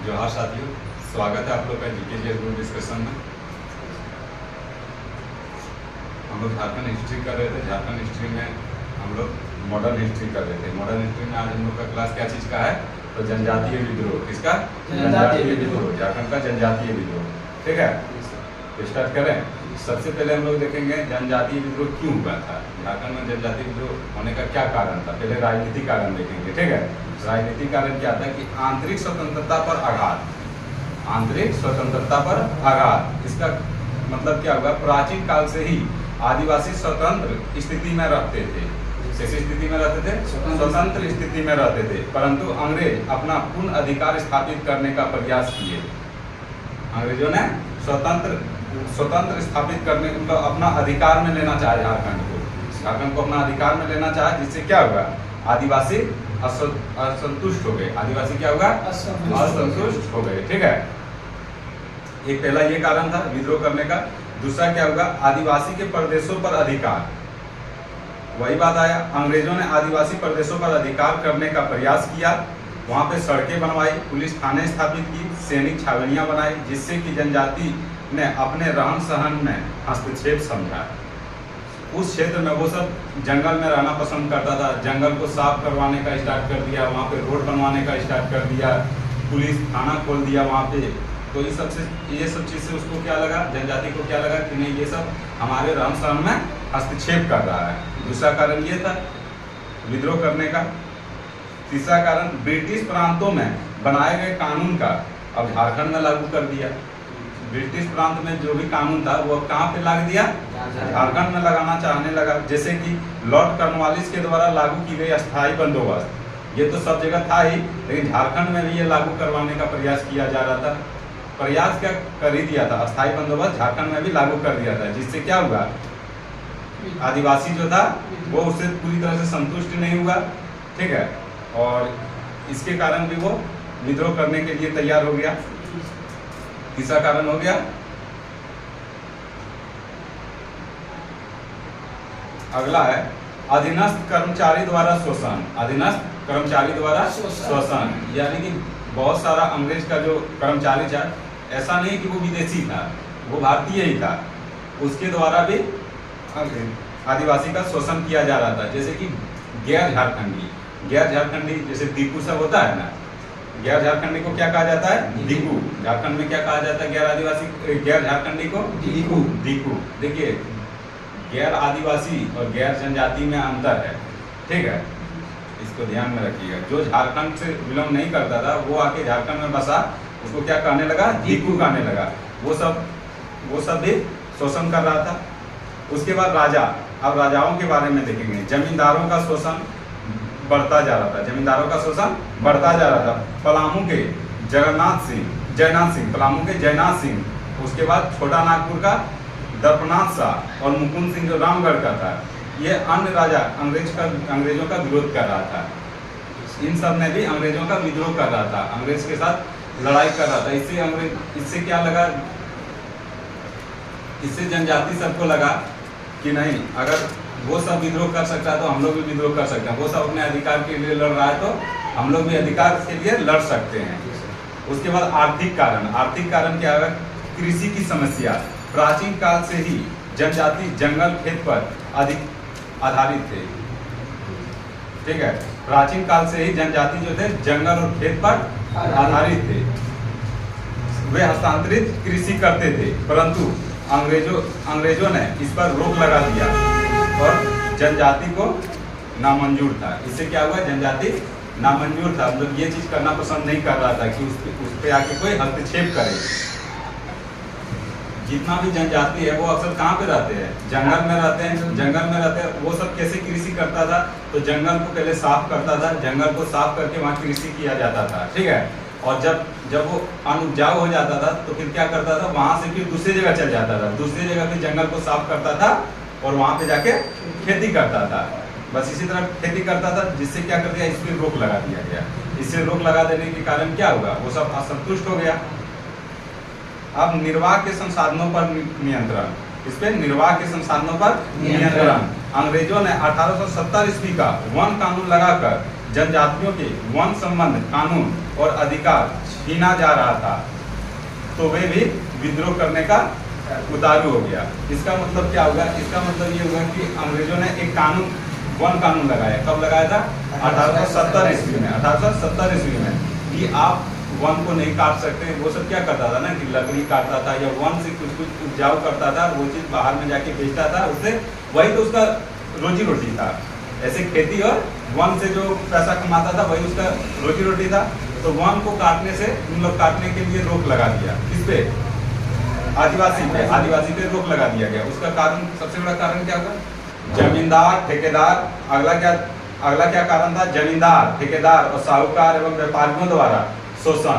जोहार साथियों, स्वागत है आप लोग का जीके ग्रुप डिस्कशन में। हम लोग झारखंड हिस्ट्री कर रहे थे। झारखंड हिस्ट्री में हम लोग मॉडर्न हिस्ट्री कर रहे थे। मॉडर्न हिस्ट्री में आज हम लोग का क्लास क्या चीज़ का है? तो जनजातीय विद्रोह। किसका? जनजातीय विद्रोह। झारखंड का जनजातीय विद्रोह। ठीक है, तो स्टार्ट करें। सबसे पहले हम लोग देखेंगे जनजातीय विद्रोह क्यों हुआ था। झारखंड में जनजातीय विद्रोह होने का क्या कारण था। पहले राजनीतिक कारण देखेंगे। ठीक है, राजनीतिक कारण क्या था कि आंतरिक स्वतंत्रता पर आघात। आंतरिक स्वतंत्रता पर आघात, इसका मतलब क्या हुआ? प्राचीन काल से ही आदिवासी स्वतंत्र स्थिति में रहते थे। कैसी स्थिति में रहते थे? स्वतंत्र स्थिति में रहते थे, परंतु अंग्रेज अपना पूर्ण अधिकार स्थापित करने का प्रयास किए। अंग्रेजों ने स्वतंत्र स्थापित करने को अपना अधिकार में लेना चाहे। झारखंड को अपना अधिकार में लेना चाहे, जिससे क्या हुआ? आदिवासी असंतुष्ट हो गए। आदिवासी क्या हुआ? असंतुष्ट हो गए। ठीक है, एक पहला ये कारण था विद्रोह करने का। दूसरा क्या हुआ? आदिवासी के प्रदेशों पर अधिकार। वही बात आया, अंग्रेजों ने आदिवासी प्रदेशों पर अधिकार करने का प्रयास किया। वहां पे सड़कें बनवाई, पुलिस थाने स्थापित की, सैनिक छावनियां बनाई, जिससे कि जनजाति ने अपने रहन सहन में हस्तक्षेप समझा। उस क्षेत्र में वो सब जंगल में रहना पसंद करता था। जंगल को साफ करवाने का स्टार्ट कर दिया, वहाँ पे रोड बनवाने का स्टार्ट कर दिया, पुलिस थाना खोल दिया वहाँ पे। तो ये सब चीज़ से उसको क्या लगा? जनजाति को क्या लगा कि नहीं, ये सब हमारे रहन सहन में हस्तक्षेप कर रहा है। दूसरा कारण ये था विद्रोह करने का। तीसरा कारण ब्रिटिश प्रांतों में बनाए गए कानून का अब झारखंड में लागू कर दिया। ब्रिटिश प्रांत में जो भी कानून था वो कहाँ पे लाग दिया? झारखंड में लगाना चाहने लगा। जैसे कि लॉर्ड कॉर्नवालिस के द्वारा लागू की गई अस्थायी बंदोबस्त, ये तो सब जगह था ही, लेकिन झारखंड में भी ये लागू करवाने का प्रयास किया जा रहा था। प्रयास क्या कर ही दिया था? अस्थायी बंदोबस्त झारखंड में भी लागू कर दिया था, जिससे क्या हुआ? आदिवासी जो था वो उससे पूरी तरह से संतुष्ट नहीं हुआ। ठीक है, और इसके कारण भी वो विद्रोह करने के लिए तैयार हो गया। तीसरा कारण हो गया, अगला है अधीनस्थ कर्मचारी द्वारा शोषण। अधीनस्थ कर्मचारी द्वारा शोषण, यानी कि बहुत सारा अंग्रेज का जो कर्मचारी था, ऐसा नहीं कि वो विदेशी था, वो भारतीय ही था, उसके द्वारा भी आदिवासी का शोषण किया जा रहा था। जैसे कि गैर झारखंडी जैसे दीकू सब होता है ना, गैर झारखंडी को क्या कहा जाता है? दीकू। झारखंड में क्या कहा जाता है? गैर झारखंडी को दीकू। देखिए, गैर आदिवासी और गैर जनजाति में अंतर है। ठीक है, इसको ध्यान में रखिएगा। जो झारखंड से बिलोंग नहीं करता था वो आके झारखंड में बसा, उसको क्या कहने लगा? दीकू कहने लगा। वो सब भी शोषण कर रहा था। उसके बाद राजा, अब राजाओं के बारे में देखेंगे। जमींदारों का शोषण बढ़ता जा रहा था। जमींदारों का शोषण बढ़ता जा रहा था। पलामू के जयनाथ सिंह, पलामू के जयनाथ सिंह, उसके बाद छोटा नागपुर का दर्पनाथ शाह और मुकुंद सिंह जो रामगढ़ का था, ये अन्य राजा अंग्रेजों का विरोध कर रहा था। इन सब ने भी अंग्रेजों का विद्रोह कर रहा था, अंग्रेज के साथ लड़ाई कर रहा था। इससे क्या लगा? इससे जनजाति सबको लगा कि नहीं, अगर वो सब विद्रोह कर सकता है तो हम लोग भी विद्रोह कर सकते हैं। वो सब अपने अधिकार के लिए लड़ रहा है तो हम लोग भी अधिकार के लिए लड़ सकते हैं। उसके बाद आर्थिक कारण क्या है? कृषि की समस्या। प्राचीन काल से ही जनजाति जंगल खेत पर अधिक आधारित थे। ठीक है, प्राचीन काल से ही जनजाति जो थे जंगल और खेत पर आधारित थे। वे हस्तांतरित कृषि करते थे, परंतु अंग्रेजों ने इस पर रोक लगा दिया और जनजाति को नामंजूर था। इससे क्या हुआ? जनजाति नामंजूर था, मतलब ये चीज करना पसंद नहीं कर रहा था कि उस पे आके कोई हस्तक्षेप करे। जितना भी जनजाति है वो अक्सर कहाँ पे रहते हैं? जंगल में रहते हैं। वो सब कैसे कृषि करता था? तो जंगल को पहले साफ करता था, जंगल को साफ करके वहाँ कृषि किया जाता था। ठीक है, और जब वो अनुपजाऊ हो जाता था तो फिर क्या करता था? वहां से फिर दूसरी जगह चल जाता था, दूसरी जगह फिर जंगल को साफ करता था और वहां पे जाके खेती करता था। बस इसी तरह खेती करता था, जिससे क्या कर दिया? इस पर रोक लगा दिया गया। इससे रोक लगा देने के कारण क्या हुआ? वो सब असंतुष्ट हो गया। अब निर्वाह के संसाधनों पर नियंत्रण। इस पे निर्वाह के संसाधनों पर नियंत्रण। अंग्रेजों ने 1870 ईस्वी का वन कानून लगाकर जनजातियों के वन संबंध कानून और अधिकार छीना जा रहा था तो वे भी विद्रोह करने का उतारू हो गया। इसका मतलब क्या होगा? इसका मतलब ये होगा कि अंग्रेजों ने एक कानून, वन कानून लगाया। कब लगाया था? 1870 ईस्वी में। 1870 ईस्वी में कि आप वन को नहीं काट सकते। वो सब क्या करता था ना कि लकड़ी काटता था या वन से कुछ कुछ उपजाऊ करता था, वो चीज बाहर में जाके बेचता था, उससे वही तो उसका रोजी रोटी था। ऐसे खेती और वन से जो पैसा कमाता था वही उसका रोजी रोटी था। तो वन को काटने से, उन लोग काटने के लिए रोक लगा दिया। किस पे? आदिवासी पे। आदिवासी पे रोक लगा दिया गया। उसका कारण, सबसे बड़ा कारण क्या होगा? जमींदार, ठेकेदार। अगला क्या कारण था? जमींदार, ठेकेदार और साहूकार एवं व्यापारियों द्वारा शोषण।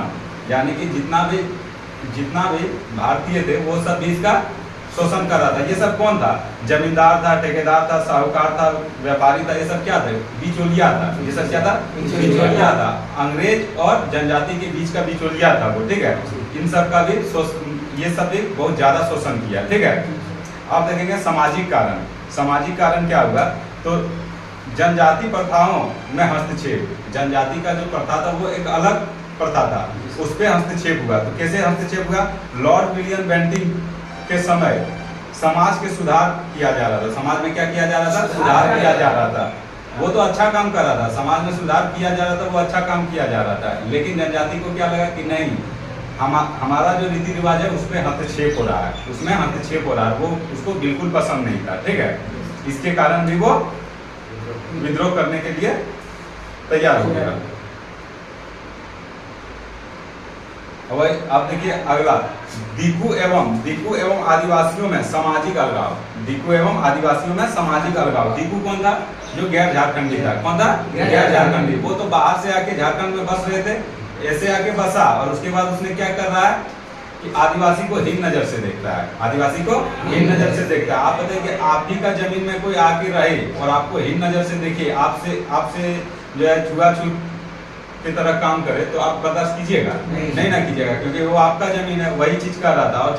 यानी कि जितना भी भारतीय थे वो सब भी इसका शोषण कर रहा था। ये सब कौन था? जमींदार था, ठेकेदार था, साहूकार था, व्यापारी था। ये सब क्या थे? बिचौलिया था। ये सब क्या था? बिचौलिया था। अंग्रेज और जनजाति के बीच का बिचौलिया था वो। ठीक है, इन सब का भी ये सब भी बहुत ज्यादा शोषण किया। ठीक है, आप देखेंगे सामाजिक कारण। सामाजिक कारण क्या होगा? तो जनजाति प्रथाओं में हस्तक्षेप। जनजाति का जो प्रथा था वो एक अलग प्रथा था, उस पर हस्तक्षेप हुआ। तो कैसे हस्तक्षेप हुआ? लॉर्ड विलियम बेंटिंग के समय समाज के सुधार किया जा रहा था। समाज में क्या किया जा रहा था? सुधार किया जा रहा था। वो तो अच्छा काम कर रहा था, समाज में सुधार किया जा रहा था, वो अच्छा काम किया जा रहा था। लेकिन जनजाति को क्या लगा कि नहीं, हमारा जो रीति रिवाज है उसमें हस्तक्षेप हो रहा है, उसमें हस्तक्षेप हो रहा है। वो उसको बिल्कुल पसंद नहीं था। ठीक है, इसके कारण भी वो विद्रोह करने के लिए तैयार हो गया। अब देखिए अगला, दीकू एवं आदिवासियों में सामाजिक अलगाव। दीकू एवं आदिवासियों में सामाजिक अलगाव। दीकू कौन था? जो गैर झारखंडी था। कौन था? गैर झारखंडी। वो तो बाहर से आके झारखंड में बस रहे थे, ऐसे आके बसा और उसके बाद उसने क्या कर रहा है कि आदिवासी को हीन नजर से देखता है। आदिवासी को हीन नजर से देखता है। आप बताइए कि आप ही का जमीन में कोई आके रहे और आपको हीन नजर से देखे, आपसे जो है छुआछूत की तरह काम करे, तो आप बर्दाश्त कीजिएगा? नहीं ना कीजिएगा, क्योंकि वो आपका जमीन है। वही चीज कर रहा था। और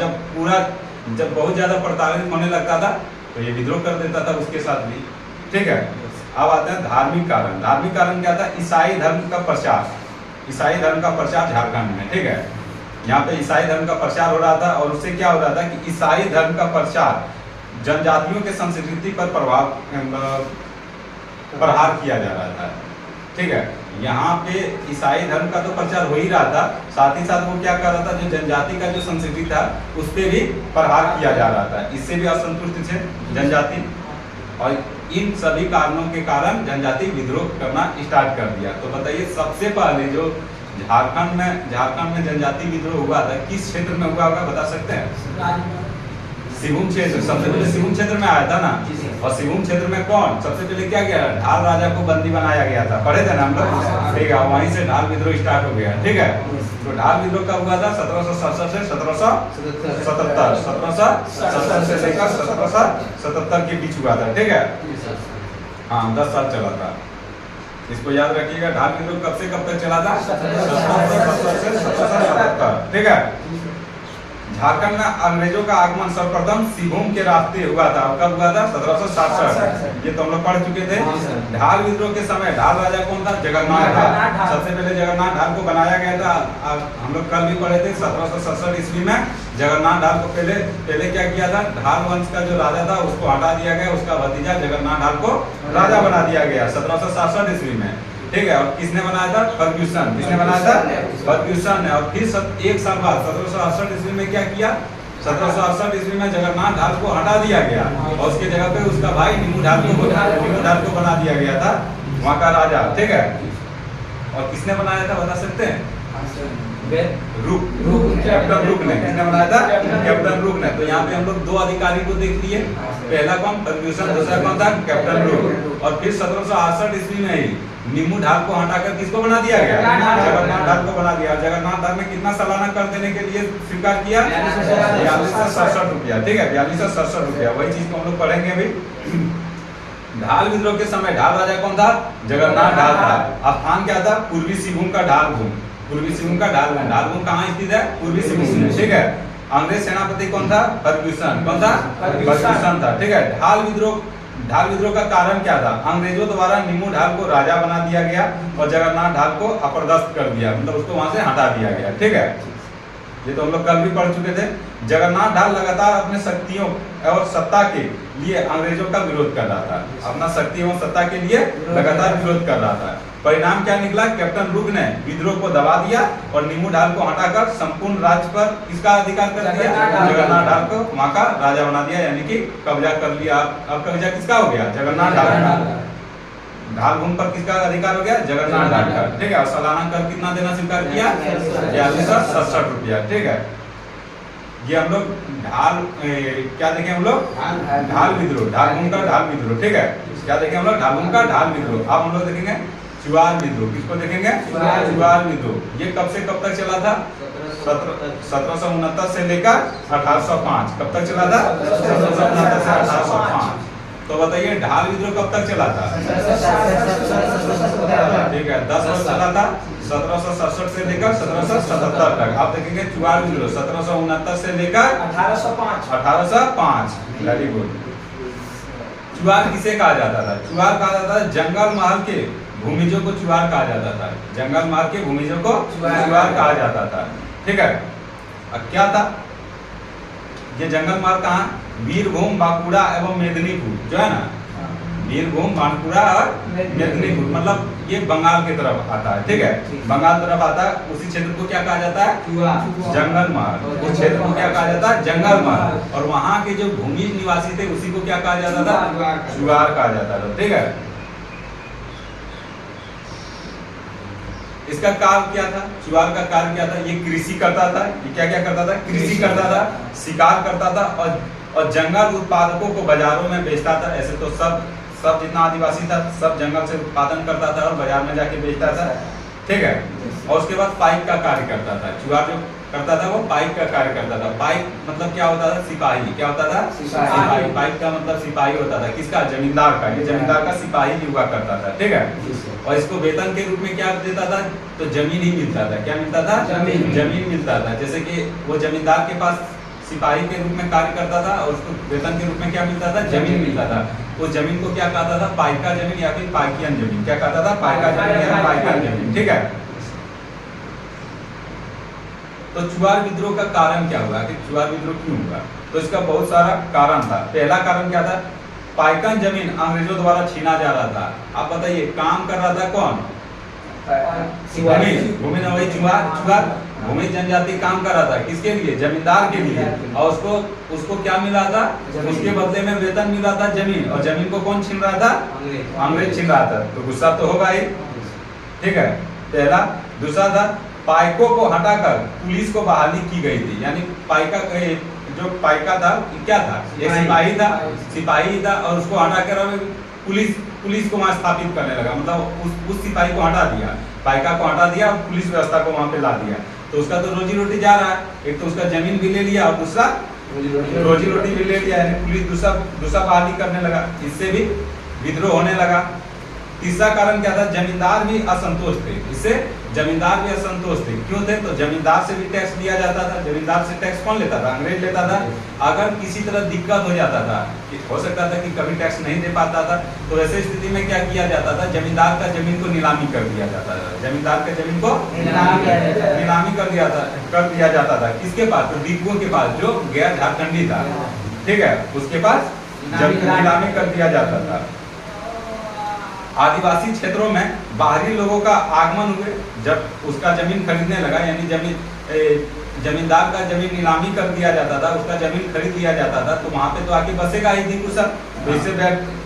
जब बहुत ज्यादा प्रताड़ित होने लगता था तो ये विद्रोह कर देता था उसके साथ भी। ठीक है, अब आते हैं धार्मिक कारण। धार्मिक कारण क्या था? ईसाई धर्म का प्रचार। ईसाई धर्म का प्रचार झारखंड में। ठीक है, यहाँ पे ईसाई धर्म का प्रचार हो रहा था और उससे क्या हो रहा था कि ईसाई धर्म का प्रचार जनजातियों के संस्कृति पर प्रहार किया जा रहा था। ठीक है, यहाँ पे ईसाई धर्म का तो प्रचार हो ही रहा था, साथ ही साथ वो क्या कर रहा था, जो जनजाति का जो संस्कृति था उस पर भी प्रहार किया जा रहा था। इससे भी असंतुष्ट थे जनजाति और इन सभी कारणों के कारण जनजाति विद्रोह करना स्टार्ट कर दिया। तो बताइए सबसे पहले जो झारखंड में जनजाति विद्रोह हुआ था किस क्षेत्र में हुआ होगा, बता सकते हैं? सिवुम क्षेत्र। सबसे पहले सिवुम क्षेत्र में आया था ना। और सिवुम क्षेत्र में कौन सबसे पहले क्या किया? ढाल राजा को बंदी बनाया गया था। पढ़े थे ना हम लोग? ठीक है, वहीं से ढाल विद्रोह स्टार्ट हो गया। ठीक है, तो ढाल विद्रोह कब हुआ था? 1767 से 1777। 1777 से लेकर 1777 के बीच हुआ था। ठीक है, हाँ 10 साल चला था। इसको याद रखिएगा। ढाल विद्रोह कब से कब तक चला था? 1777 से 1777। ठीक है, झारखंड में अंग्रेजों का आगमन सर्वप्रथम सिवुम के रास्ते हुआ था। कब हुआ था? 1767। ये तो हम लोग पढ़ चुके थे। ढाल विद्रोह के समय ढाल राजा कौन था? जगन्नाथ ढाल। सबसे पहले जगन्नाथ ढाल को बनाया गया था। हम लोग कल भी पढ़े थे 1767 ईस्वी में जगन्नाथ ढाल को पहले क्या किया था? ढाल वंश का जो राजा था उसको हटा दिया गया, उसका भतीजा जगन्नाथ ढाल को राजा बना दिया गया 1767 ईस्वी में। ठीक है, और किसने बनाया था? फर्ग्यूसन। किसने बनाया था? फर्ग्यूसन ने। और फिर एक साल बाद 1768 ईस्वी में क्या किया? 1768 ईस्वी में जगन्नाथ ढाल को हटा दिया गया और उसके जगह पे उसका भाई नीमू ढाल को बना दिया गया था, वहाँ का राजा। ठीक है, और किसने बनाया था बता सकते हैं? कैप्टन रूक ने। किसने बनाया था? कैप्टन रूक ने। तो यहाँ पे हम लोग दो अधिकारी को देख लिए, पहला कौन? फर्ग्यूसन, दूसरा कौन था? कैप्टन रूक। और फिर 1768 ईस्वी में ही नीमू ढाल को हटाकर किसको बना दिया गया? जगन्नाथ ढाल को बना दिया। जगन्नाथ ढाल में कितना सालाना कर देने के लिए स्वीकार किया? 4267 रुपया। ठीक है, 4267 रुपया। वही चीज को हम लोग पढ़ेंगे अभी। ढाल विद्रोह के समय ढाल राजा कौन था? जगन्नाथ ढाल था। स्थान क्या था? पूर्वी सिंहभूम का ढाल भूम। पूर्वी सिंहभूम का ढाल भूम। ढाल भूम कहाँ स्थित है? पूर्वी सिंहभूम में। ठीक है, अंग्रेज सेनापति कौन था? फर्ग्यूसन। कौन था? फर्ग्यूसन था। ठीक है, ढाल ढाल विद्रोह का कारण क्या था? अंग्रेजों द्वारा नीमू ढाल को राजा बना दिया गया और जगन्नाथ ढाल को अपर्दस्थ कर दिया, मतलब उसको वहां से हटा दिया गया। ठीक है, ये तो हम लोग कल भी पढ़ चुके थे। जगन्नाथ ढाल लगातार अपने शक्तियों और सत्ता के लिए अंग्रेजों का विरोध कर रहा था, अपना शक्ति एवं सत्ता के लिए लगातार विरोध कर रहा था। परिणाम क्या निकला? कैप्टन रुग ने विद्रोह को दबा दिया और नीमू ढाल को हटाकर संपूर्ण राज्य पर किसका अधिकार कर दिया? जगन्नाथ ढाल को वहां का राजा बना दिया, यानी कि कब्जा कर लिया। अब कब्जा किसका हो गया? जगन्नाथ ढाल का। ढाल भूमि पर किसका अधिकार हो गया? जगन्नाथ ढाल का। ठीक है, और सालाना कर कितना देना स्वीकार किया? 4267 रुपया। ठीक है, ये हम लोग ढाल क्या देखें हम लोग? ढाल विद्रोह, ढाल भूमि का ढाल विद्रोह। ठीक है, क्या देखें हम लोग? ढाल भूमि का ढाल विद्रोह। अब हम लोग देखेंगे चुआर विद्रोह। किसको देखेंगे? चुआर विद्रोह। ये कब से कब तक चला था? 1769 से लेकर 1805। कब तक चला था? 1769 से 1805। तो बताइए ढाल विद्रोह कब तक चला था? ठीक है, 10 वर्ष चला था, 1767 से लेकर 1777 तक। आप देखेंगे चुआर विद्रोह 1769 से लेकर 1805। Very good. चुआर किसे कहा जाता था? चुआर कहा जाता था जंगल महल के भूमिजों को चुआर कहा जाता था। जंगल महल के भूमिजों को चुआर कहा जाता था। ठीक है, अब क्या था ये जंगल महल? कहाँ? वीरभूम, बांकुड़ा एवं मेदिनीपुर, जो है ना, वीरभूम, बांकुड़ा और मेदिनीपुर, मतलब ये बंगाल की तरफ आता है। ठीक है, बंगाल तरफ आता है। उसी क्षेत्र को क्या कहा जाता है? जंगल महल। उस क्षेत्र को क्या कहा जाता है? जंगल महल। और वहां के जो भूमि निवासी थे उसी को क्या कहा जाता था? चुआर कहा जाता था। ठीक है, इसका कार्य क्या था? चुआर का कार्य क्या था? ये कृषि करता था। ये क्या क्या करता था? कृषि करता था, शिकार करता था और जंगल उत्पादकों को बाजारों में बेचता था। ऐसे तो सब जितना आदिवासी था सब जंगल से उत्पादन करता था और बाजार में जाके बेचता था। ठीक है, और उसके बाद पाइप का कार्य करता था। चुआर जो करता था वो पाइप का कार्य करता था। पाइप मतलब क्या होता था? सिपाही। क्या होता था? सिपाही। पाइप का मतलब सिपाही होता था। किसका? जमींदार का। ये जमींदार का सिपाही भी हुआ करता था। ठीक है, और इसको वेतन के रूप में क्या देता था? तो जमीन ही मिलता था। क्या मिलता था? जमीन मिलता था। जैसे कि वो जमींदार के पास सिपाही के रूप में कार्य करता था और उसको वेतन के रूप में क्या मिलता था? जमीन मिलता था। उस जमीन को क्या कहता था? पाइका जमीन या फिर पाइकियन जमीन। क्या कहता था? पाइका जमीन या पाइकियन जमीन। ठीक है, तो चुआर विद्रोह का कारण क्या हुआ? कि चुआर विद्रोह क्यों हुआ? तो इसका बहुत सारा कारण था। पहला कारण क्या था? पाइकन जमीन अंग्रेजों द्वारा छीना जा रहा था। आप बताइए काम कर रहा था कौन? भूमि न वही चुआर भूमि जनजाति काम कर रहा था। किसके लिए? जमींदार के लिए। और उसको क्या मिला था? उसके बदले में वेतन मिला था जमीन। और जमीन को कौन छीन रहा था? अंग्रेज छीन रहा था। तो गुस्सा तो होगा ही। ठीक है, पहला। दूसरा था पाइकों को हटाकर पुलिस को बहाली की गई थी। यानी पाइका जो पाइका था क्या था? एक सिपाही था और उसको हटाकर पुलिस को वहां स्थापित करने लगा। मतलब उस सिपाही को हटा दिया, पाइका को हटा दिया और पुलिस व्यवस्था को वहां पे ला दिया। तो उसका तो रोजी रोटी जा रहा है। एक तो उसका जमीन भी ले लिया और दूसरा रोजी रोटी भी ले लिया। यानी पुलिस दूसरा बहाली करने लगा। इससे भी विद्रोह होने लगा। तीसरा कारण क्या था? जमींदार भी असंतोष थे। इससे जमींदार भी असंतोष थे। क्यों थे? तो जमींदार से भी टैक्स लिया जाता था। जमींदार से टैक्स कौन लेता था? अंग्रेज लेता था। अगर किसी तरह दिक्कत हो जाता था, हो सकता था कि कभी टैक्स नहीं दे पाता था, तो ऐसे स्थिति में क्या किया जाता था? जमींदार का जमीन को नीलामी कर दिया जाता था। जमींदार के जमीन को नीलामी कर दिया जाता था। किसके पास? तो दीपुओं के पास, जो गैर झारखंडी था। ठीक है, उसके पास नीलामी कर दिया जाता था। आदिवासी क्षेत्रों में बाहरी लोगों का आगमन हुए। जब उसका जमीन खरीदने लगा, यानी जमींदार का जमीन नीलामी कर दिया जाता था, उसका जमीन खरीद लिया जाता था, तो वहां पे तो आके बसेगा ही दीपू सब। तो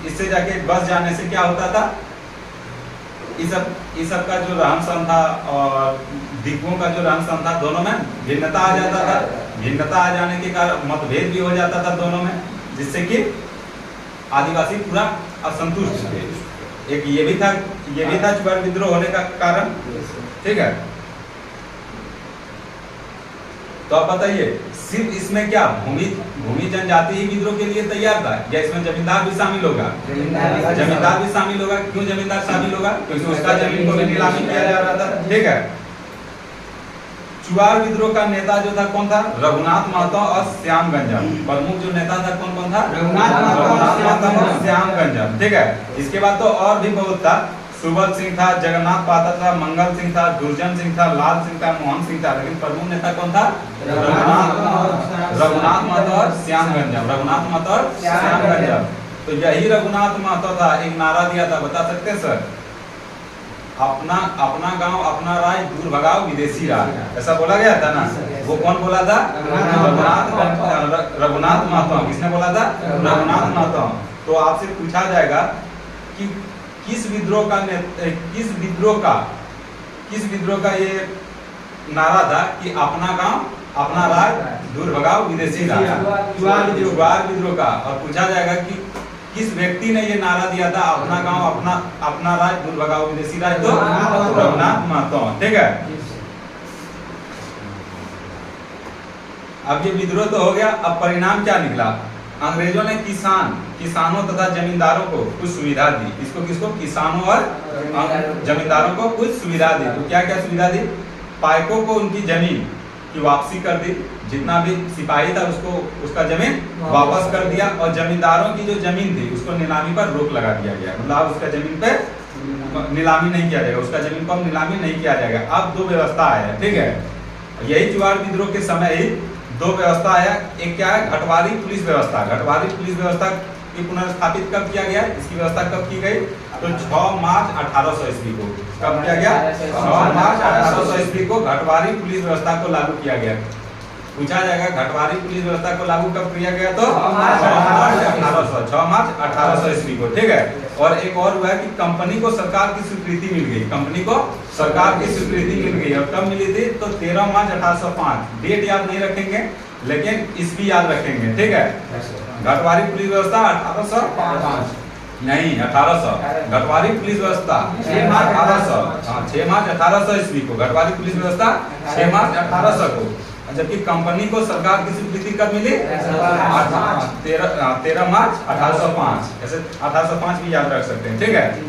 इससे जाके बस जाने से क्या होता था? इस सब का जो रहन सहन था और दीपुओं का जो रहन सहन था, दोनों में भिन्नता आ जाता था। भिन्नता आ जाने के कारण मतभेद भी हो जाता था दोनों में, जिससे कि आदिवासी पूरा असंतुष्ट थे। एक ये भी था चुआर विद्रोह होने का कारण। ठीक है, तो आप बताइए सिर्फ इसमें क्या भूमि जनजाति ही विद्रोह के लिए तैयार था या इसमें जमींदार भी शामिल होगा? जमींदार भी शामिल होगा। क्यों जमींदार शामिल होगा? क्योंकि उसका जमीन को भी नीलामी किया जा रहा था। ठीक है, चुआर विद्रोह का नेता जो था कौन था? रघुनाथ महतो और श्याम गंजम। प्रमुख जो नेता था कौन था? रघुनाथ महतो और श्याम गंजम। ठीक है, इसके बाद तो और भी बहुत था। सुबल सिंह था, जगन्नाथ पाठक था, मंगल सिंह था, दुर्जन सिंह था, लाल सिंह था, मोहन सिंह था, लेकिन प्रमुख नेता कौन था? रघुनाथ महतो और श्याम गंजम। रघुनाथ महतो और श्याम गंजम। तो यही रघुनाथ महतो था, एक नारा दिया था, बता सकते हैं सर? अपना गांव अपना राज, दूर भगाओ विदेशी राज, ऐसा बोला गया था ना। वो कौन बोला था? रघुनाथ महतो। किसने बोला था? रघुनाथ महतो। तो आपसे पूछा जाएगा कि किस विद्रोह का ये नारा था कि अपना गांव अपना राज, दूर भगाओ विदेशी राज? चुआर विद्रोह का। और पूछा जाएगा कि किस व्यक्ति ने ये नारा दिया था, अपना गांव अपना राज, दूर भगाओ विदेशी राज? तो रघुनाथ महतो। ठीक है, अब ये विद्रोह तो हो गया। अब परिणाम क्या निकला? अंग्रेजों ने किसानों तथा जमींदारों को कुछ सुविधा दी। किसको? किसानों और जमींदारों को कुछ सुविधा दी। तो क्या क्या सुविधा दी? पाइकों को उनकी जमीन की वापसी कर दी, जितना भी सिपाही था उसका जमीन वापस कर दिया, और जमींदारों की जो जमीन थी उसको नीलामी पर रोक लगा दिया गया। मतलब उसका जमीन पे नीलामी नहीं किया जाएगा, उसका जमीन पर नीलामी नहीं किया जाएगा। अब दो व्यवस्था है। ठीक है, यही चुआर विद्रोह के समय ही दो व्यवस्था आया। एक क्या है? घटवारी पुलिस व्यवस्था। घटवारी पुलिस व्यवस्था की पुनर्स्थापित कब किया गया? इसकी व्यवस्था कब की गई? तो 6 मार्च 1800 ईस्वी को। कब किया गया? 6 मार्च 1800 ईस्वी को घटवारी पुलिस व्यवस्था को लागू किया गया। पूछा जाएगा घटवारी पुलिस व्यवस्था को लागू कब किया गया? तो 6 मार्च 1800 ईस्वी को। ठीक है, और एक और हुआ है कि कंपनी को सरकार की स्वीकृति मिल गई। कंपनी को सरकार की स्वीकृति मिल गई। और कब मिली थी? तो 13 मार्च 1805। डेट याद नहीं रखेंगे, लेकिन ईस्वी याद रखेंगे। ठीक है, घटवारी पुलिस व्यवस्था 1805 नहीं 1800। घटवारी पुलिस व्यवस्था 6 मार्च 1800। 6 मार्च 1800 ईस्वी को घटवारी पुलिस व्यवस्था 6 मार्च 1800 को। जबकि कंपनी को सरकार की स्वीकृति कब मिली? 13 मार्च 1805। ऐसे 1805 भी याद रख सकते हैं। ठीक है,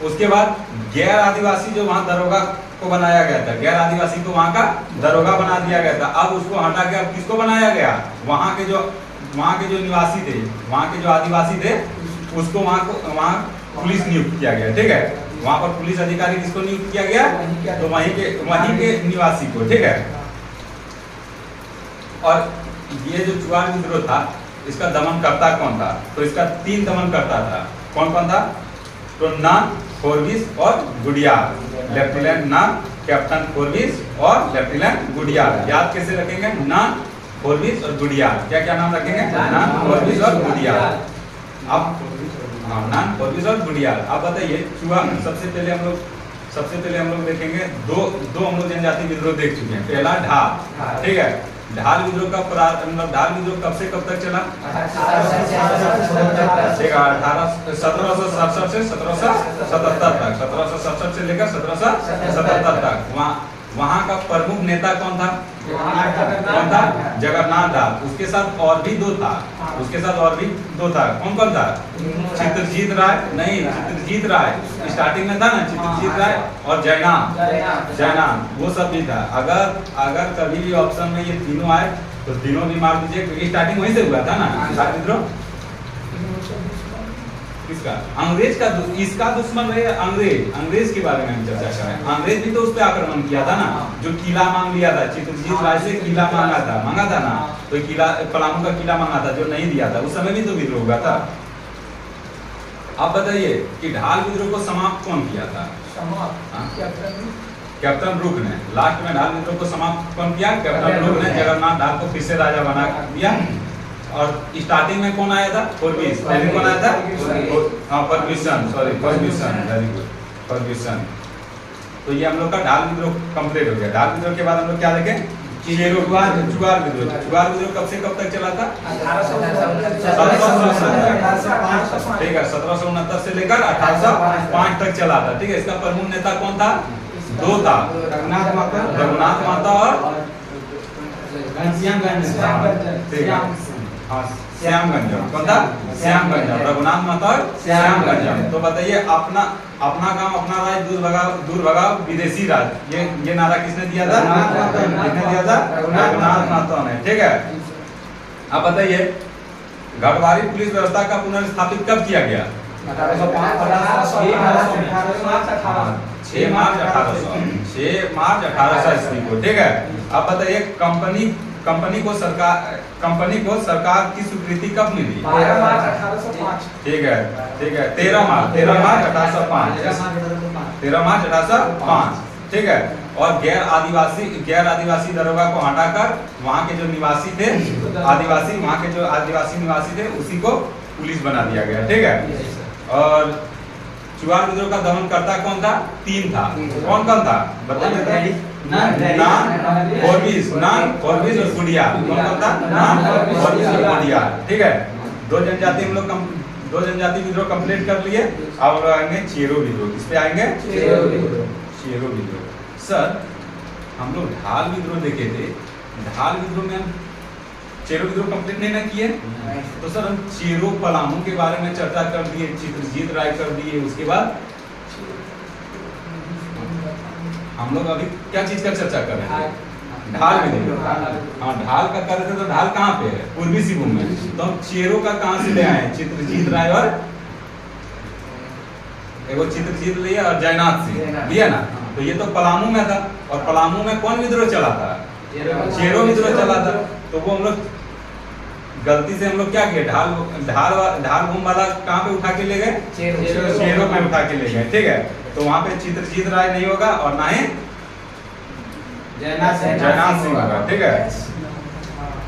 उसके बाद गैर आदिवासी जो वहां दरोगा को बनाया गया था, गैर आदिवासी को वहां का दरोगा बना दिया गया था। अब उसको हटा के अब किसको बनाया गया? वहां के जो निवासी थे, वहां के जो आदिवासी थे, उसको वहां पुलिस नियुक्त किया गया। ठीक है, वहां पर पुलिस अधिकारी किसको नियुक्त किया गया? तो वहीं के निवासी को। ठीक है, और ये जो चुआर विद्रोह था इसका दमनकर्ता कौन था? तो इसका 3 दमनकर्ता था। कौन था? तो नन, फोर्बिस और गुडियार। लेफ्टिनेंट नन, कैप्टन फोर्बिस और लेफ्टिनेंट गुडियार। याद कैसे रखेंगे? नन, फोर्बिस और गुडियार। क्या क्या नाम रखेंगे? नन, फोर्बिस और गुडियार। अब नन, फोर्बिस और गुडियार। अब बताइए चुआर सबसे पहले हम लोग देखेंगे दो हम लोग जनजाति विद्रोह देख चुके हैं। पहला ढाल। ठीक है, ढाल विद्रोह का ढाल विद्रोह कब से कब तक चला? 1767 से 1777 तक। 1767 से लेकर 1777 तक। वहाँ का प्रमुख नेता कौन था? जगन्नाथ दास। उसके साथ और भी दो था। कौन था? चित्रजीत राय नहीं, चित्रजीत राय स्टार्टिंग में था ना, चित्रजीत राय और जयनाम वो सब भी था। अगर कभी भी ऑप्शन में ये तीनों आए तो तीनों भी मार दीजिए, क्योंकि स्टार्टिंग वहीं से हुआ था ना विद्रोह। किसका? अंग्रेज का। इसका दुश्मन रहे अंग्रेज के बारे में हम चर्चा कर रहे हैं। अंग्रेज भी तो उस पर आक्रमण किया था ना, जो किला मांग लिया था। चित्रजीत राय से किला मांगा था ना, तो किला पलामू का किला मांगा था, जो नहीं दिया था। उस समय भी तो विद्रोह हुआ था। अब बताइए कि ढाल विद्रोह को समाप्त कौन किया था? कैप्टन ब्रुक ने। लास्ट में ढाल विद्रोह को समाप्त कौन किया? कैप्टन ब्रुक ने। जगन्नाथ ढाल को फिर से राजा बना दिया। और स्टार्टिंग में कौन आया था? फोर्बिस। पहले कौन आया था? फर्ग्यूसन। Very good, Ferguson. तो ये हम लोग का ढाल विद्रोह कंप्लीट हो गया। ढाल विद्रोह के बाद हम लोग क्या देखें? चुआर विद्रोह। चुआर विद्रोह कब से कब तक चला था? 1769। ठीक है, 1769 से लेकर 1805 तक चला था। ठीक है, इसका प्रमुख नेता कौन था? 2 था, रघुनाथ महतो और श्यामगंजम। कौन था? श्यामगंजम। रघुनाथ महतो श्यामगंजम। तो बताइए अपना काम अपना राज दूर भगाओ विदेशी राज, ये नारा किसने दिया था? किसने दिया था? रघुनाथ महतो ने। ठीक है, अब बताइए गढ़वाली पुलिस व्यवस्था का पुनर्स्थापित कब किया गया? 6 मार्च 1800 ईस्वी को। ठीक है, अब बताइए कंपनी को सरकार की स्वीकृति कब मिली? 12 मार्च 1805। ठीक है 13 मार्च 1805। 13 मार्च 1805। ठीक है, और गैर आदिवासी दरोगा को हटाकर वहाँ के जो निवासी थे आदिवासी निवासी थे उसी को पुलिस बना दिया गया। ठीक है, और चुआर विद्रोह का दमनकर्ता कौन था? 3 था। कौन था? बताइए। नान, फॉरबिस और कुडियार। कौन था? नान, फॉरबिस और कुडियार। ठीक है, दो जनजाति विद्रोह कंप्लीट कर लिए। अब हम लोग आएंगे चेरो विद्रोह। किस पे आएंगे? चेरो विद्रोह। सर हम लोग ढाल विद्रोह देखे थे, ढाल विद्रोह में हम चेरो विद्रोह कंप्लीट नहीं ना किए। तो सर हम चेरो पलामू के बारे में चर्चा कर दिए, चित्रजीत राय कर दिए। उसके बाद हम लोग अभी क्या चीज का चर्चा कर रहे हैं? ढाल विद्रोह। हाँ, ढाल का कर रहे थे। तो ढाल कहाँ पे है? पूर्वी सिंहभूम में। तो हम चेरो का कहाँ से ले आए? चित्रजीत राय और एगो चित्रजीत लिया और जयनाथ सिंह लिया ना। तो ये तो पलामू में था, और पलामू में कौन विद्रोह चला था? चेरो विद्रोह चला था। तो वो हम लोग गलती से हम लोग क्या किए? ढाल भूम वाला कहाँ पे उठा के ले गए? चेरो में उठा के ले गए। ठीक है, तो वहाँ पे चित्रजीत राय नहीं होगा और ना ही जयनाथ सिंह होगा। ठीक है,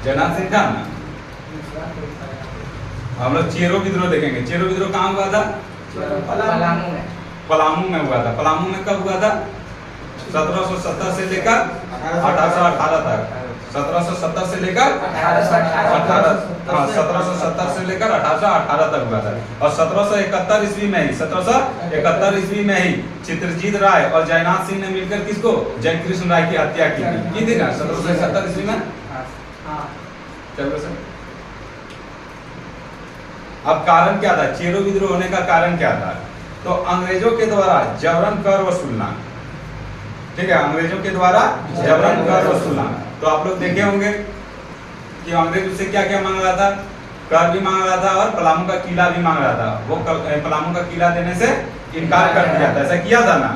जयनाथ सिंह था ना। हम लोग चेरो विद्रोह देखेंगे। चेरो विद्रोह कहाँ हुआ था? पलामू में हुआ था। पलामू में कब हुआ था? 1770 से लेकर 1818 तक। 1770 से लेकर 1818 तक हुआ था। और 1771 ईस्वी में ही चित्रजीत राय और जयनाथ सिंह ने मिलकर किसको? जयकृष्ण राय की हत्या की थी ना 1771 ईस्वी में। चलो सर, अब कारण क्या था? चेरो विद्रोह होने का कारण क्या था? तो अंग्रेजों के द्वारा जबरन कर वसूलना। ठीक है, अंग्रेजों के द्वारा जबरन कर वसूलना। तो आप लोग देखे होंगे कि अंग्रेज उससे क्या क्या मांग रहा था? कर भी मांग रहा था और पलामू का किला भी मांग रहा था। वो पलामू का किला देने से इनकार कर दिया था। ऐसा किया था ना?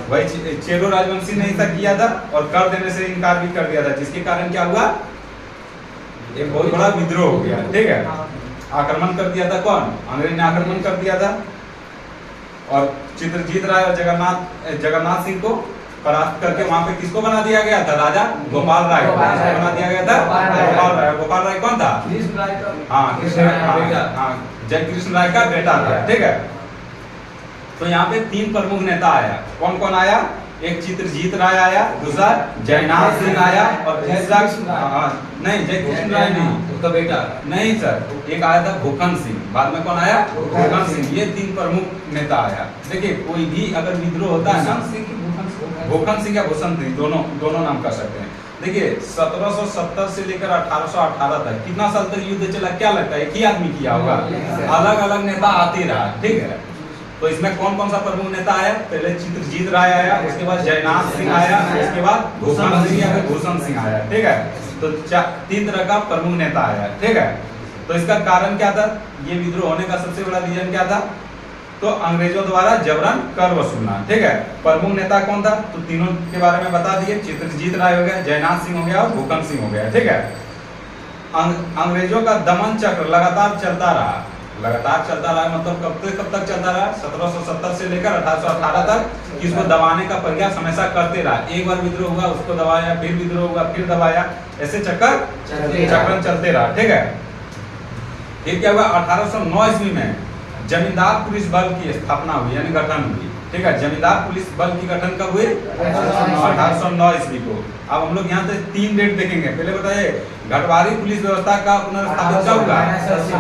वही चेरो राजवंशी ने ऐसा किया था और कर देने से इनकार भी कर दिया था, जिसके कारण क्या हुआ? एक बहुत बड़ा विद्रोह हो गया। ठीक है, आक्रमण कर दिया था। कौन? अंग्रेज ने आक्रमण कर दिया था और चित्रजीत राय और जगन्नाथ सिंह को परास्त करके वहां पे किसको बना दिया गया था? राजा गोपाल राय को बना दिया गया था। गोपाल राय कौन था? जयकृष्ण राय का बेटा था। ठीक है, तो यहाँ पे 3 प्रमुख नेता आया। कौन कौन आया? एक चित्रजीत राय आया, दूसरा जयनाथ सिंह आया और तीसरा नहीं जयकृष्ण राय नहीं, उसका बेटा नहीं सर, एक आया था भूखन सिंह। बाद में कौन आया? भूखन सिंह। ये 3 प्रमुख नेता आया। देखिए कोई भी अगर विद्रोह होता है ना, भूखन सिंह या भूषण सिंह दोनों नाम कर सकते हैं। देखिए 1770 से लेकर 1818 तक कितना साल तक युद्ध चला? क्या लगता है एक ही आदमी किया होगा? अलग अलग नेता आते रहा। ठीक है, तो इसमें कौन कौन सा प्रमुख नेता आया? पहले चित्रजीत राय आया, उसके बाद जयनाथ सिंह आया, उसके बाद भूषण सिंह या भूषण सिंह आया। ठीक है, तो 3 तरह का प्रमुख नेता आया। ठीक है, तो इसका कारण क्या था? ये विद्रोह होने का सबसे बड़ा रीजन क्या था? तो अंग्रेजों द्वारा जबरन कर वसूलना। ठीक है, प्रमुख नेता कौन था? तो तीनों के बारे में बता दिए। चित्रजीत राय हो गया, जयनाथ सिंह हो गया और भूखन सिंह हो गया। ठीक है, अंग्रेजों का दमन चक्र लगातार चलता रहा मतलब कब तक चलता रहा? 1770 से लेकर 1818 तक। इसको दबाने का प्रयास हमेशा करते रहा। एक बार विद्रोह हुआ, उसको दबाया, फिर विद्रोह हुआ, फिर दबाया, ऐसे चक्र चलते रहा। ठीक है, फिर क्या हुआ? 1809 ईस्वी में जमींदार पुलिस बल की स्थापना हुई, यानी गठन हुई। ठीक है, जमींदार पुलिस बल की गठन कब हुई? 1809 ईस्वी को। अब हम लोग यहाँ से 3 डेट देखेंगे। पहले बताइए गढ़वाली पुलिस व्यवस्था का पुनर्स्थापन कब हुआ?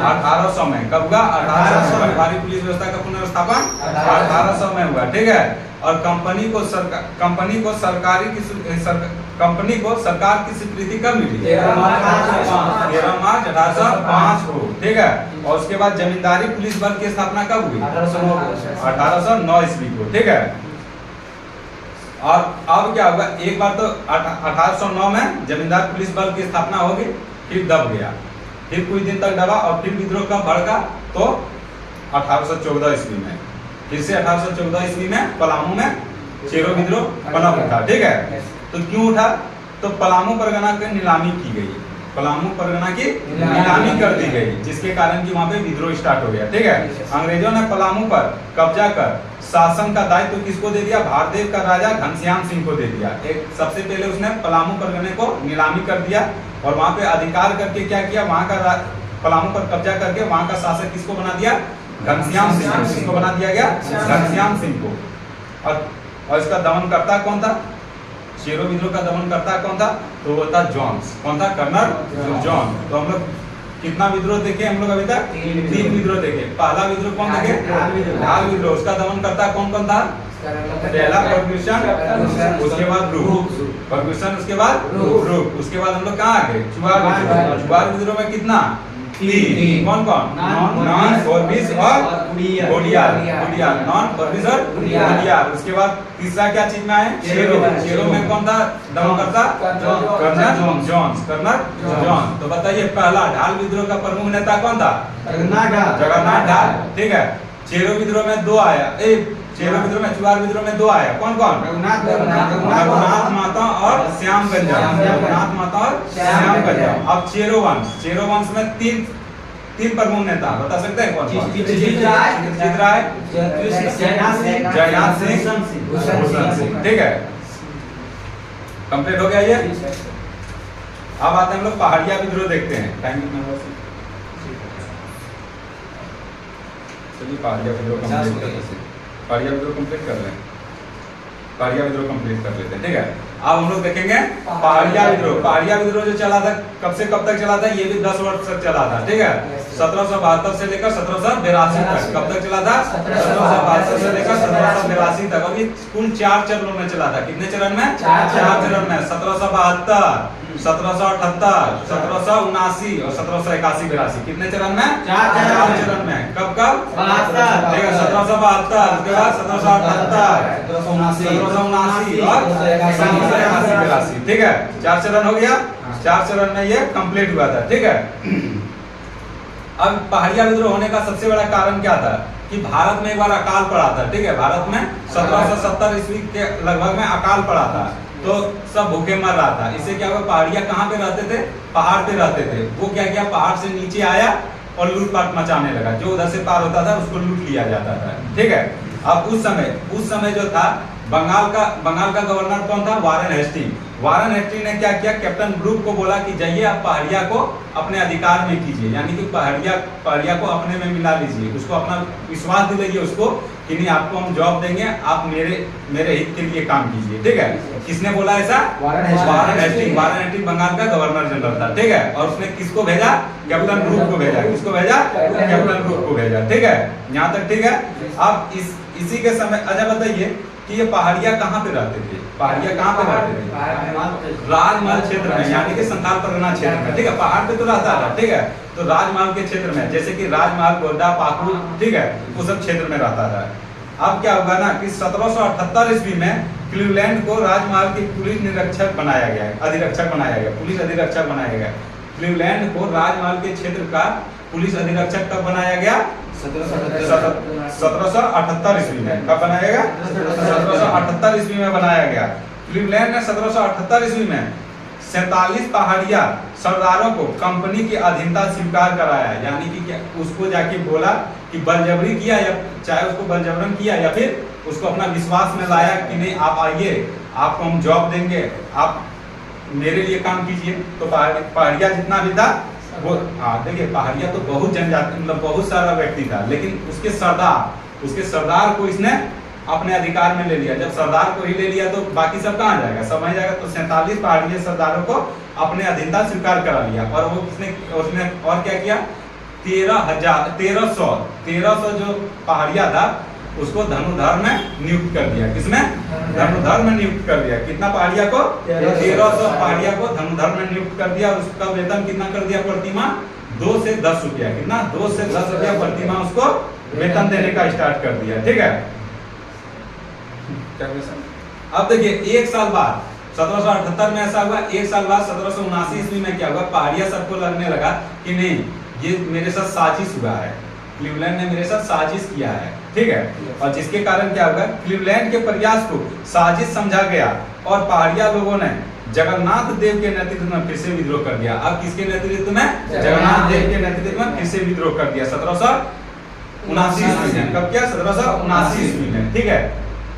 1800 में। कब हुआ? 1800 में। गढ़वाली पुलिस व्यवस्था का पुनर्स्थापन 1800 में हुआ। ठीक है, और कंपनी को सरकार की स्वीकृति कब मिली? 13 मार्च 1805 को, ठीक है। और उसके बाद जमींदारी पुलिस बल की स्थापना कब हुई? 1809 ईस्वी को, ठीक है। और अब क्या होगा, एक बार तो 1809 में जमींदार पुलिस बल की स्थापना होगी, फिर दब गया, फिर कुछ दिन तक दबा और फिर विद्रोह कब भड़का? तो 1814 ईस्वी में, फिर से 1814 ईस्वी में पलामू में चेरो विद्रोह पनप उठा, ठीक है। तो क्यों उठा? तो पलामू परगना की नीलामी की गई, पलामू परगना की नीलामी कर दी गई, जिसके कारण कि वहां पे विद्रोह स्टार्ट हो गया, ठीक है। अंग्रेजों ने पलामू पर कब्जा कर शासन का दायित्व तो किसको दे दिया? भारदेव का राजा घनश्याम सिंह को दे दिया। एक सबसे पहले उसने पलामू परगने को नीलामी कर दिया और वहां पे अधिकार करके क्या किया, वहां का पलामू पर कब्जा करके वहां का शासक किसको बना दिया? घनश्याम सिंह। किसको बना दिया गया? घनश्याम सिंह को। और इसका दमनकर्ता कौन था? चेरो विद्रोह का दमनकर्ता कौन था? तो वो था जॉन्स। कौन था? Colonel John. तो हम लोग कितना विद्रोह देखे हम लोग अभी तक? 3 विद्रोह देखे। पहला विद्रोह कौन देखे? ढाल विद्रोह। उसका दमनकर्ता कौन कौन था? पहला फर्गुसन, उसके बाद ब्रूक, फर्गुसन उसके बाद ब्रूक, उसके बाद हम लोग कहाँ आ गए? चुआर विद्रोह। चुआर विद्रोह में कितना? 3। कौन कौन? नॉन, फॉरबिस और गोडियार। नॉन, फॉरबिस और गोडियार। उसके बाद तीसरा क्या चीज में आए? चेरो। चेरो में कौन था दमनकर्ता? Colonel Jones. Colonel John. तो बताइए पहला ढाल विद्रोह का प्रमुख नेता कौन था? जगन्नाथ ढाल, ठीक है। चेरो विद्रोह में 2 आया, चेरो विद्रोह में, चुआर विद्रोह में 2 आया। कौन कौन? रघुनाथ माता और श्याम गंजा। रघुनाथ माता और श्याम गंजा। अब चेरो वंश में 3 प्रमुख नेता बता सकते हैं कौन कौन? जीत राय, जयनाथ सिंह, भूषण सिंह, ठीक है। कंप्लीट हो गया ये। अब आते हैं हम लोग पहाड़िया विद्रोह देखते हैं। टाइम कितना हुआ? चलिए पहाड़िया विद्रोह पहाड़िया विद्रोह कंप्लीट कर लें। पहाड़िया विद्रोह कंप्लीट कर लेते हैं, ठीक है। अब हम लोग देखेंगे पहाड़िया विद्रोह। पहाड़िया विद्रोह जो चला था कब से कब तक चला था? ये भी 10 वर्ष तक चला था, ठीक है। 1772 से लेकर 1782 तक। कब तक चला था? 1772 से लेकर 1782 तक। और ये कुल 4 चरणों में चला था। कितने चरण में? 4 चरण में। 1772, 1778, 1779 और 1781-82। कितने चरण में? 4 चरण में। कब कब? 1772, उसके बाद 1778, 1779 और 1781-82, ठीक है। 4 चरण हो गया। 4 चरण में ये कंप्लीट हुआ था, ठीक है। अब पहाड़िया विद्रोह होने का सबसे बड़ा कारण क्या था? कि भारत में एक बार अकाल पड़ा था, ठीक है। भारत में 1770 ईस्वी के लगभग में अकाल पड़ा था, तो सब भूखे मर रहा था। इससे क्या हुआ? पहाड़िया कहाँ पे रहते थे? पहाड़ पे रहते थे। वो क्या किया? पहाड़ से नीचे आया और लूटपाट मचाने लगा। जो उधर से पार होता था उसको लूट लिया जाता था, ठीक है। अब उस समय जो था बंगाल का गवर्नर कौन था? वारेन हेस्टिंग ने क्या किया? कैप्टन ब्रूक को बोला कि जाइए आप पहाड़िया को अपने अधिकार में कीजिए, यानी कि पहाड़िया को अपने में मिला लीजिए। उसको अपना विश्वास दिलाइए उसको कि नहीं आपको हम जॉब देंगे, आप मेरे हित के लिए काम कीजिए, ठीक है। किसने बोला ऐसा? वारेन हेस्टिंग बंगाल का गवर्नर जनरल था, ठीक है। और उसने किसको भेजा? कैप्टन ब्रूक को भेजा। किसको भेजा? कैप्टन ब्रूक को भेजा, ठीक है। यहाँ तक ठीक है। अब इसी के समय अच्छा बताइए कि ये पहाड़िया कहाँ पे रहते थे? पहाड़िया कहाँ पे रहते थे? राजमहल क्षेत्र में, यानी कि संथाल परगना क्षेत्र में, ठीक है। पहाड़ पे तो रहता था, ठीक है। तो राजमहल के क्षेत्र में, जैसे कि राजमहल, गोड्डा, पाकुड़, ठीक है, वो सब क्षेत्र में रहता था। अब क्या होगा ना कि 1778 ईस्वी में क्लीवलैंड को राजमहल की पुलिस अधिरक्षक बनाया गया। पुलिस अधिरक्षक बनाया गया। क्लीवलैंड को राजमहल के क्षेत्र का पुलिस अधिरक्षक कब बनाया गया? 1778 ईस्वी में। कब बनाया गया? 1778 ईस्वी में बनाया गया। क्लीवलैंड ने 1778 ईस्वी में 47 पहाड़िया सरदारों को कंपनी की अधीनता स्वीकार कराया, यानी कि उसको जाके बोला कि बलजबरी किया, या चाहे उसको बलजबरन किया या फिर उसको अपना विश्वास में लाया कि नहीं आप आइए, आपको हम जॉब देंगे, आप मेरे लिए काम कीजिए। तो पहाड़िया जितना भी था वो, देखिए पहाड़िया तो बहुत जनजाति, मतलब बहुत सारा व्यक्ति था, लेकिन उसके सरदार को इसने अपने अधिकार में ले लिया। जब सरदार को ही ले लिया तो बाकी सब कहाँ जाएगा? सब वहीं जाएगा। तो 47 पहाड़िया सरदारों को अपने अधीनता स्वीकार करा लिया। और वो उसने और क्या किया? 1300 जो पहाड़िया था उसको धनुधर में नियुक्त कर दिया। किसमें? धनुधर में नियुक्त कर दिया। कितना पहाड़िया को? 1300 पहाड़िया को धनुधर में नियुक्त कर दिया। उसका वेतन कितना कर दिया? प्रतिमाह 2 से 10 रुपया। कितना? 2 से 10 रुपया प्रतिमाह उसको वेतन देने का स्टार्ट कर दिया। ठीक है। अब देखिए 1 साल बाद 1778 में ऐसा हुआ। 1 साल बाद 1779 ईस्वी में क्या हुआ? पहाड़िया सबको लगने लगा कि नहीं, ये मेरे साथ साजिश हुआ है, क्लीवलैंड ने मेरे साथ साजिश किया है। ठीक है। और जिसके कारण क्या होगा? क्लीवलैंड के प्रयास को साजिश समझा गया और पहाड़िया लोगों ने जगन्नाथ देव के नेतृत्व में फिर से विद्रोह कर दिया। अब किसके नेतृत्व में? जगन्नाथ देव के नेतृत्व में फिर से विद्रोह कर दिया 1779 ईस्वी में। कब किया? 1779 ईस्वी में। ठीक है।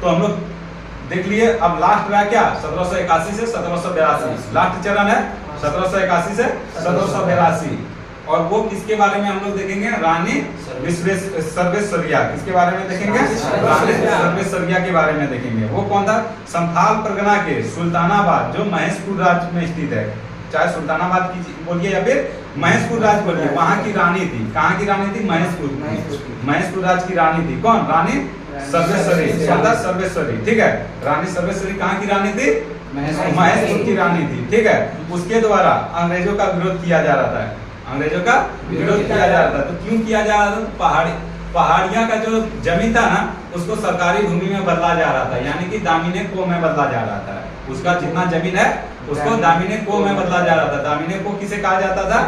तो हम लोग देख लिए। अब लास्ट रहा क्या? 1781 से 1782 लास्ट चरण है। 1781 से 1782 और वो किसके बारे में हम लोग देखेंगे? रानी सर्वेश्वरिया। किसके बारे में देखेंगे? रानी सर्वेश्वरिया के बारे में देखेंगे। वो कौन था? संथाल परगना के सुल्तानाबाद, जो महेशपुर राज्य में स्थित है, चाहे सुल्तानाबाद की बोलिए या फिर महेशपुर राज्य बोलिए, वहां की रानी थी। कहाँ की रानी थी? महेशपुर राज्य की रानी थी। कौन? रानी सर्वेश्वरी। सर्वेश्वरी। ठीक है। रानी सर्वेश्वरी कहाँ की रानी थी? महेशपुर की रानी थी। ठीक है। उसके द्वारा अंग्रेजों का विरोध किया जा रहा था। अंग्रेजों का विरोध किया जा रहा था। तो क्यों किया जा रहा था? पहाड़िया का जो जमीन था ना, उसको सरकारी भूमि में बदला जा रहा था, यानी कि दामिने को में बदला जा रहा था। उसका जितना जमीन है उसको दामिने को में बदला जा रहा था। दामिने को किसे कहा जाता था?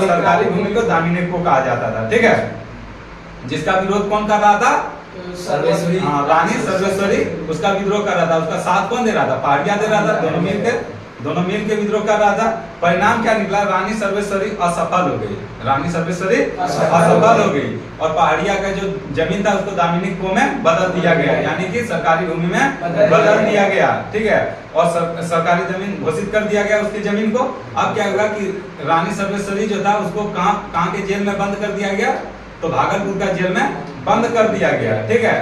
सरकारी भूमि को दामिने को कहा जाता था। ठीक है। जिसका विरोध कौन कर रहा था? हाँ, रानी सर्वेश्वरी उसका विद्रोह कर रहा था। उसका साथ कौन दे रहा था? पहाड़िया दे रहा था। दोनों मिल के विद्रोह कर रहा था। परिणाम क्या निकला? रानी सर्वेश्वरी असफल हो गई। रानी सर्वेश्वरी असफल हो गई और पहाड़िया का जो जमीन था उसको दामिनी को में बदल दिया गया, यानी कि सरकारी भूमि में बदल दिया गया। ठीक है। और सरकारी जमीन घोषित कर दिया गया उसकी जमीन को। अब क्या हुआ कि रानी सर्वेश्वरी जो था उसको कहाँ के जेल में बंद कर दिया गया? तो भागलपुर का जेल में बंद कर दिया गया। ठीक है।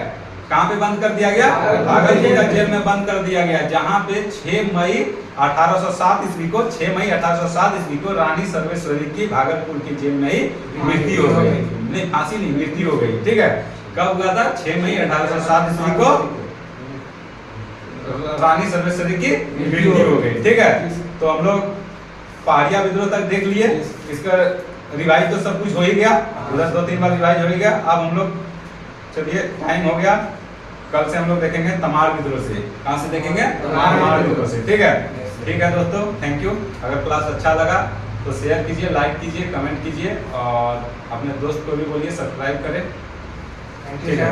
कहाँ पे बंद कर दिया गया? भागलपुर का जेल में बंद कर दिया गया, जहाँ पे 6 मई 1807 ईस्वी को 6 मई 1807 ईस्वी को रानी सर्वेश्वरी की भागलपुर की जेल में ही मृत्यु हो गई। नहीं, फांसी नहीं, मृत्यु हो गई। ठीक है। कब हुआ था? 6 मई 1807 ईस्वी को रानी सर्वेश्वरी की मृत्यु हो गई। ठीक है। तो हम लोग पहाड़िया विद्रोह तक देख लिए। इसका रिवाइज तो सब कुछ हो ही गया, उधर 2-3 बार रिवाइज हो ही गया। अब हम लोग चलिए, टाइम हो गया, कल से हम लोग देखेंगे तमाड़ विद्रोह से। कहाँ से देखेंगे? तमाड़ विद्रोह से। ठीक है। ठीक है दोस्तों, थैंक यू। अगर क्लास अच्छा लगा तो शेयर कीजिए, लाइक कीजिए, कमेंट कीजिए और अपने दोस्त को भी बोलिए सब्सक्राइब करें। ठीक है।